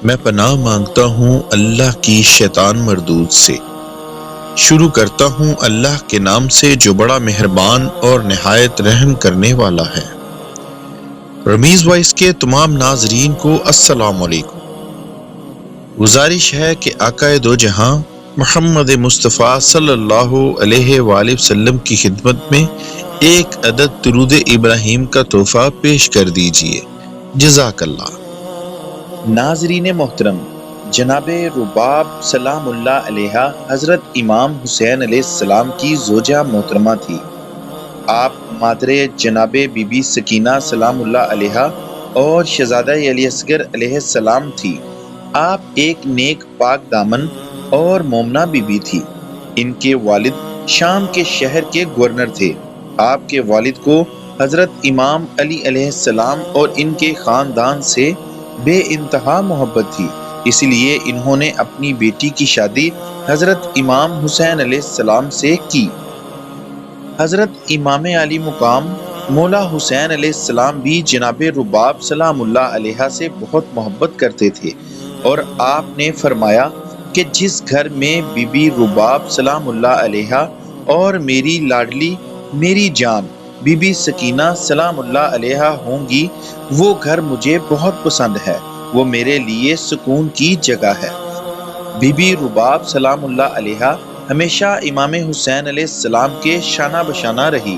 میں پناہ مانگتا ہوں اللہ کی شیطان مردود سے۔ شروع کرتا ہوں اللہ کے نام سے جو بڑا مہربان اور نہایت رحم کرنے والا ہے۔ رمیز وائس کے تمام ناظرین کو السلام علیکم۔ گزارش ہے کہ آقا دو جہاں محمد مصطفیٰ صلی اللہ علیہ وآلہ وسلم کی خدمت میں ایک عدد درود ابراہیم کا تحفہ پیش کر دیجئے۔ جزاک اللہ۔ ناظرین محترم، جناب رباب سلام اللہ علیہ حضرت امام حسین علیہ السلام کی زوجہ محترمہ تھی۔ آپ مادر جناب بی بی سکینہ سلام اللہ علیہ اور شہزادہ علی اصغر علیہ السلام تھی۔ آپ ایک نیک پاک دامن اور مومنہ بی بی تھی۔ ان کے والد شام کے شہر کے گورنر تھے۔ آپ کے والد کو حضرت امام علی علیہ السلام اور ان کے خاندان سے بے انتہا محبت تھی، اس لیے انہوں نے اپنی بیٹی کی شادی حضرت امام حسین علیہ السلام سے کی۔ حضرت امام علی مقام مولا حسین علیہ السلام بھی جناب رباب سلام اللہ علیہ سے بہت محبت کرتے تھے، اور آپ نے فرمایا کہ جس گھر میں بی بی رباب سلام اللہ علیہ اور میری لاڈلی میری جان بی بی سکینہ سلام اللہ علیہ ہوں گی، وہ گھر مجھے بہت پسند ہے، وہ میرے لیے سکون کی جگہ ہے۔ بی بی رباب سلام اللہ علیہ ہمیشہ امام حسین علیہ السلام کے شانہ بشانہ رہی۔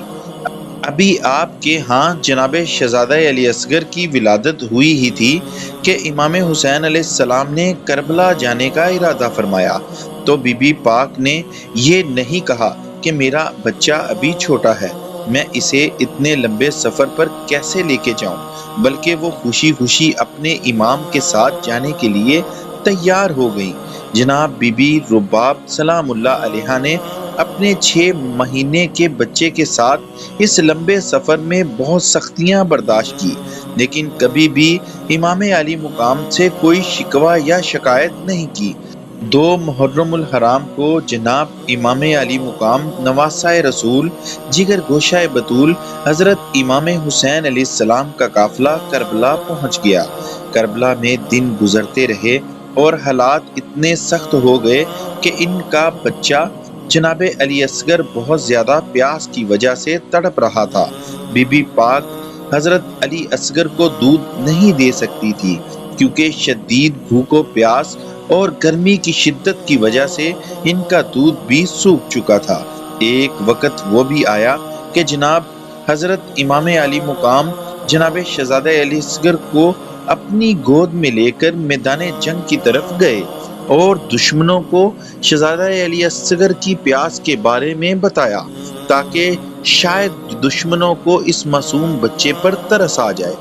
ابھی آپ کے ہاں جناب شہزادہ علی اصغر کی ولادت ہوئی ہی تھی کہ امام حسین علیہ السلام نے کربلا جانے کا ارادہ فرمایا، تو بی بی پاک نے یہ نہیں کہا کہ میرا بچہ ابھی چھوٹا ہے، میں اسے اتنے لمبے سفر پر کیسے لے کے جاؤں، بلکہ وہ خوشی خوشی اپنے امام کے ساتھ جانے کے لیے تیار ہو گئیں۔ جناب بی بی رباب سلام اللہ علیہ نے اپنے 6 مہینے کے بچے کے ساتھ اس لمبے سفر میں بہت سختیاں برداشت کی، لیکن کبھی بھی امام علی مقام سے کوئی شکوہ یا شکایت نہیں کی۔ 2 محرم الحرام کو جناب امام علی مقام نواسہ رسول جگر گوشہ بطول حضرت امام حسین علیہ السلام کا قافلہ کربلا پہنچ گیا۔ کربلا میں دن گزرتے رہے اور حالات اتنے سخت ہو گئے کہ ان کا بچہ جناب علی اصغر بہت زیادہ پیاس کی وجہ سے تڑپ رہا تھا۔ بی بی پاک حضرت علی اصغر کو دودھ نہیں دے سکتی تھی، کیونکہ شدید بھوک و پیاس اور گرمی کی شدت کی وجہ سے ان کا دودھ بھی سوکھ چکا تھا۔ ایک وقت وہ بھی آیا کہ جناب حضرت امام علی مقام جناب شہزادہ علی اصغر کو اپنی گود میں لے کر میدان جنگ کی طرف گئے اور دشمنوں کو شہزادہ علی اصغر کی پیاس کے بارے میں بتایا، تاکہ شاید دشمنوں کو اس معصوم بچے پر ترس آ جائے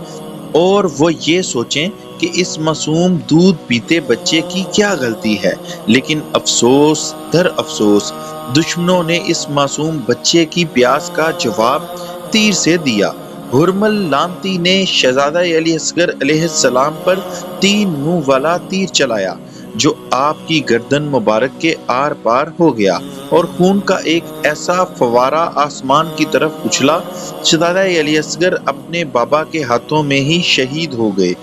اور وہ یہ سوچیں کہ اس معصوم دودھ پیتے بچے کی کیا غلطی ہے۔ لیکن افسوس در افسوس دشمنوں نے اس معصوم بچے کی پیاس کا جواب تیر سے دیا۔ ہرمل لانتی نے شہزادہ علی اصغر علیہ السلام پر 3 منہ والا تیر چلایا، جو آپ کی گردن مبارک کے آر پار ہو گیا اور خون کا ایک ایسا فوارہ آسمان کی طرف اچھلا۔ شہزادہ علی اصغر اپنے بابا کے ہاتھوں میں ہی شہید ہو گئے۔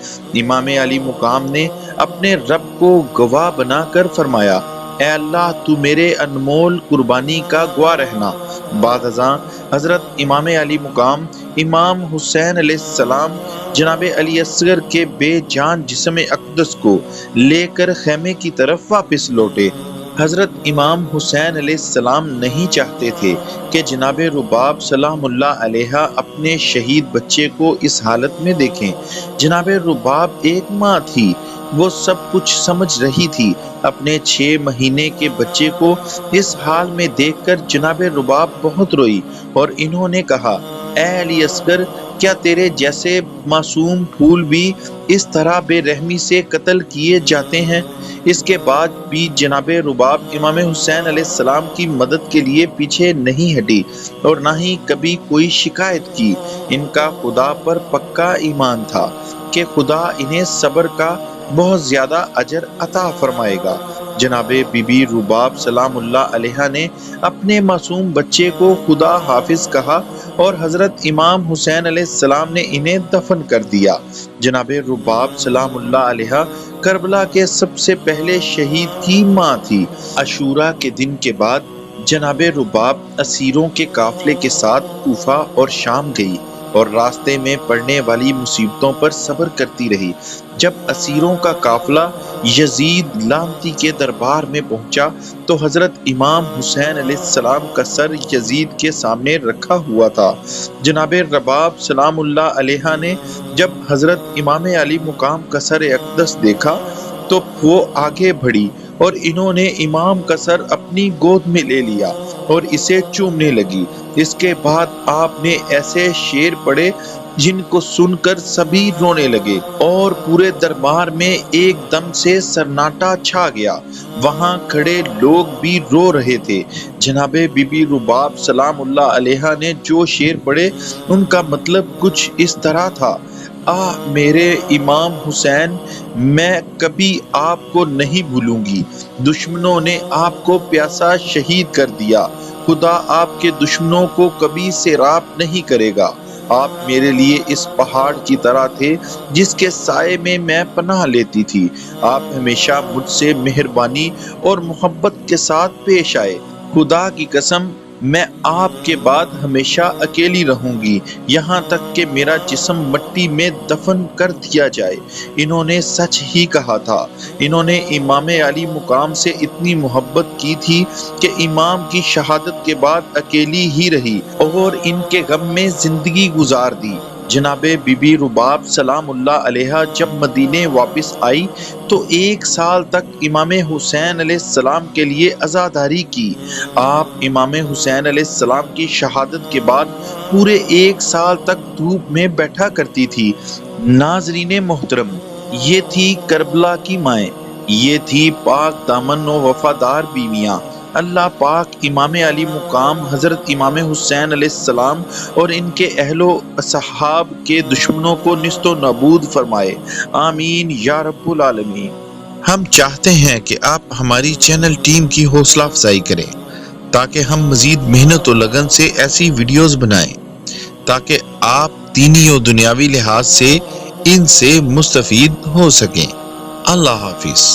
امام علی مقام نے اپنے رب کو گواہ بنا کر فرمایا، اے اللہ تو میرے انمول قربانی کا گواہ رہنا۔ بعد ازاں حضرت امام علی مقام امام حسین علیہ السلام جناب علی اصغر کے بے جان جسم اقدس کو لے کر خیمے کی طرف واپس لوٹے۔ حضرت امام حسین علیہ السلام نہیں چاہتے تھے کہ جناب رباب سلام اللہ علیہ اپنے شہید بچے کو اس حالت میں دیکھیں۔ جناب رباب ایک ماں تھی، وہ سب کچھ سمجھ رہی تھی۔ اپنے 6 مہینے کے بچے کو اس حال میں دیکھ کر جناب رباب بہت روئی اور انہوں نے کہا، اے علی اصغر، کیا تیرے جیسے معصوم پھول بھی اس طرح بے رحمی سے قتل کیے جاتے ہیں؟ اس کے بعد بھی جناب رباب امام حسین علیہ السلام کی مدد کے لیے پیچھے نہیں ہٹی اور نہ ہی کبھی کوئی شکایت کی۔ ان کا خدا پر پکا ایمان تھا کہ خدا انہیں صبر کا بہت زیادہ اجر عطا فرمائے گا۔ جناب بی بی رباب سلام اللہ علیہ نے اپنے معصوم بچے کو خدا حافظ کہا اور حضرت امام حسین علیہ السلام نے انہیں دفن کر دیا۔ جناب رباب سلام اللہ علیہ کربلا کے سب سے پہلے شہید کی ماں تھی۔ عاشوراء کے دن کے بعد جناب رباب اسیروں کے قافلے کے ساتھ کوفہ اور شام گئی اور راستے میں پڑنے والی مصیبتوں پر صبر کرتی رہی۔ جب اسیروں کا قافلہ یزید لعنتی کے دربار میں پہنچا تو حضرت امام حسین علیہ السلام کا سر یزید کے سامنے رکھا ہوا تھا۔ جناب رباب سلام اللہ علیہ نے جب حضرت امام علی مقام کا سر اقدس دیکھا تو وہ آگے بڑھی اور انہوں نے امام کا سر اپنی گود میں لے لیا اور اسے چومنے لگی۔ اس کے بعد آپ نے ایسے شعر پڑھے جن کو سن کر سبھی رونے لگے اور پورے دربار میں ایک دم سے سناٹا چھا گیا۔ وہاں کھڑے لوگ بھی رو رہے تھے۔ جناب بی بی رباب سلام اللہ علیہ نے جو شعر پڑھے ان کا مطلب کچھ اس طرح تھا: آہ میرے امام حسین، میں کبھی آپ کو نہیں بھولوں گی۔ دشمنوں نے آپ کو پیاسا شہید کر دیا۔ خدا آپ کے دشمنوں کو کبھی سیراب نہیں کرے گا۔ آپ میرے لیے اس پہاڑ کی طرح تھے جس کے سائے میں میں پناہ لیتی تھی۔ آپ ہمیشہ مجھ سے مہربانی اور محبت کے ساتھ پیش آئے۔ خدا کی قسم، میں آپ کے بعد ہمیشہ اکیلی رہوں گی یہاں تک کہ میرا جسم مٹی میں دفن کر دیا جائے۔ انہوں نے سچ ہی کہا تھا۔ انہوں نے امام علی مقام سے اتنی محبت کی تھی کہ امام کی شہادت کے بعد اکیلی ہی رہی اور ان کے غم میں زندگی گزار دی۔ جناب بی بی رباب سلام اللہ علیہ جب مدینے واپس آئی تو 1 سال تک امام حسین علیہ السلام کے لیے عزاداری کی۔ آپ امام حسین علیہ السلام کی شہادت کے بعد پورے 1 سال تک دھوپ میں بیٹھا کرتی تھی۔ ناظرین محترم، یہ تھی کربلا کی مائیں، یہ تھی پاک دامن و وفادار بیویاں۔ اللہ پاک امام علی مقام حضرت امام حسین علیہ السلام اور ان کے اہل و اصحاب کے دشمنوں کو نیست و نابود فرمائے۔ آمین یا رب العالمین۔ ہم چاہتے ہیں کہ آپ ہماری چینل ٹیم کی حوصلہ افزائی کریں تاکہ ہم مزید محنت و لگن سے ایسی ویڈیوز بنائیں تاکہ آپ دینی و دنیاوی لحاظ سے ان سے مستفید ہو سکیں۔ اللہ حافظ۔